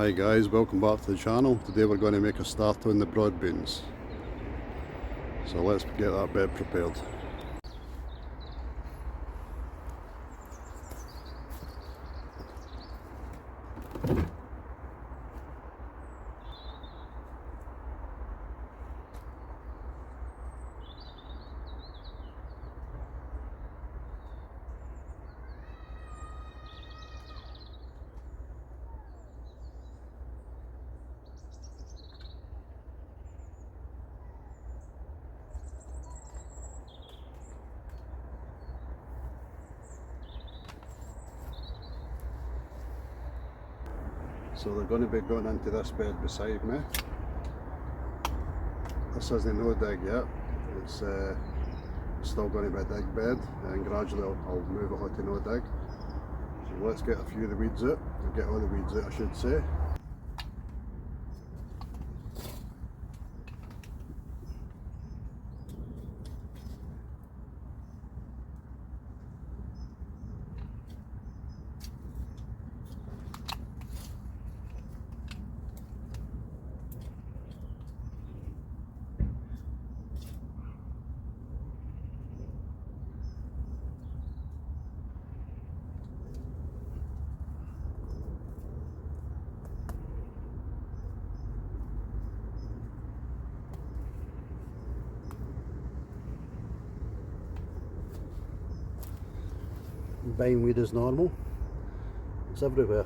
Hi guys, welcome back to the channel. Today we're going to make a start on the broad beans. So let's get that bed prepared. So they're going to be going into this bed beside me. This isn't no dig yet, it's still going to be a dig bed, and gradually I'll move it on to no dig. So let's get a few of the weeds out, or get all the weeds out I should say. Bindweed is normal, it's everywhere.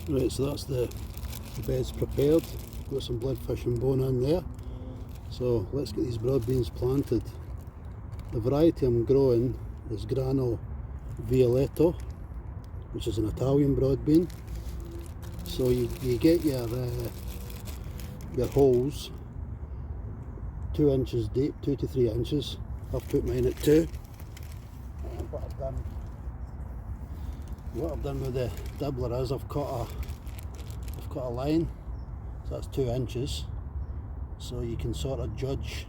Right, so that's the bed's prepared. Got some bloodfish and bone in there. So let's get these broad beans planted. The variety I'm growing is Grano Violetto, which is an Italian broad bean. So you get your holes 2 inches deep, 2 to 3 inches. I've put mine at 2. And what I've done with the dibbler is I've cut a line, so that's 2 inches, so you can sort of judge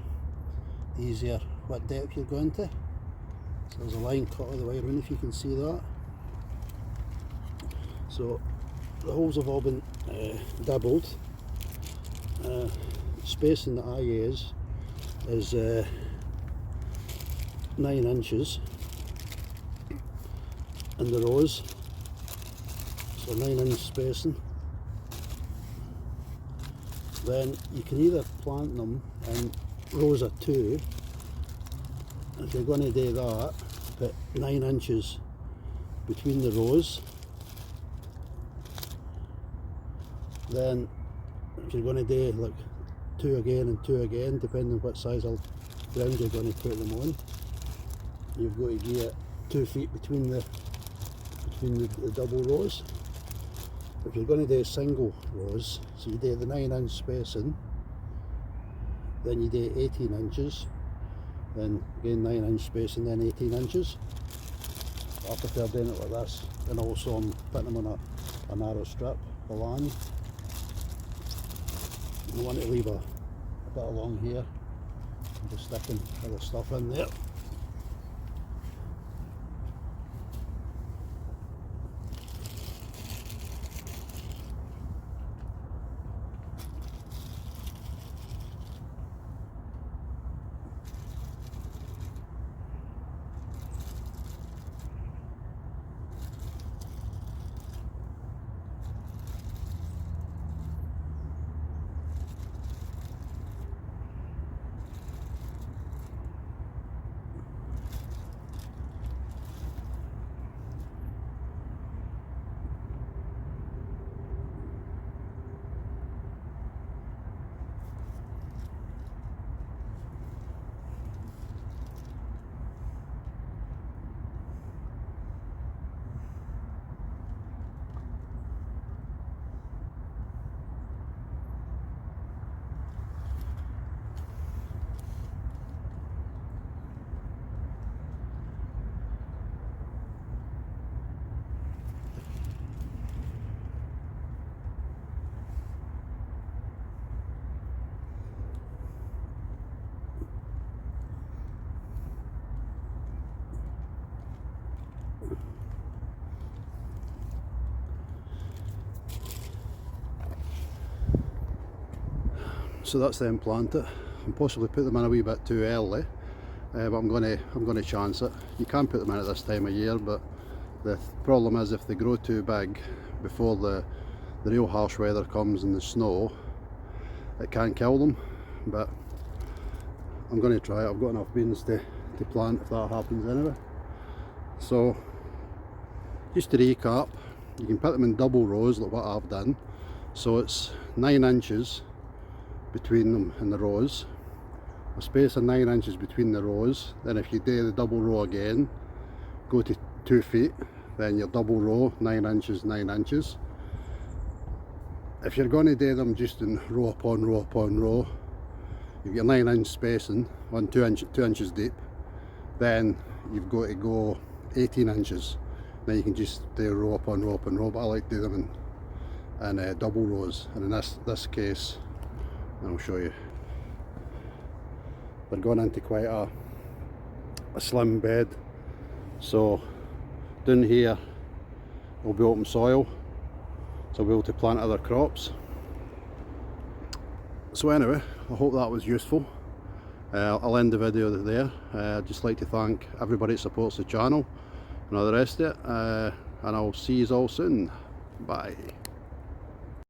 easier what depth you're going to. So there's a line cut all the way around, if you can see that. So the holes have all been doubled. Spacing that I use is 9 inches in the rows, so 9-inch spacing. Then you can either plant them in rows of 2. If you're going to do that, put 9 inches between the rows. Then if you're going to do like 2 again and 2 again, depending on what size of ground you're going to put them on, you've got to get 2 feet between the double rows. If you're going to do single rows, so you do the 9-inch spacing, then you do 18 inches, then again 9-inch spacing, then 18 inches. I prefer doing it like this, and also I'm putting them on a narrow strip of land. I want to leave a bit along here, and just sticking other stuff in there. So that's them planted. I possibly put them in a wee bit too early, but I'm going to chance it. You can put them in at this time of year, but the problem is if they grow too big before the real harsh weather comes and the snow, it can kill them. But I'm going to try it. I've got enough beans to plant if that happens anyway. So just to recap, you can put them in double rows like what I've done. So it's 9 inches between them and the rows, a space of 9 inches between the rows. Then if you do the double row again, go to 2 feet, then your double row, 9 inches, 9 inches. If you're going to do them just in row upon row upon row, you've got 9-inch spacing on 2 inches deep, then you've got to go 18 inches. Then you can just do row upon row upon row, but I like to do them in double rows. And in this case, I'll show you, they're going into quite a slim bed. So down here will be open soil, so I'll be able to plant other crops. So anyway, I hope that was useful. I'll end the video there. I'd just like to thank everybody that supports the channel and all the rest of it, and I'll see you all soon. Bye.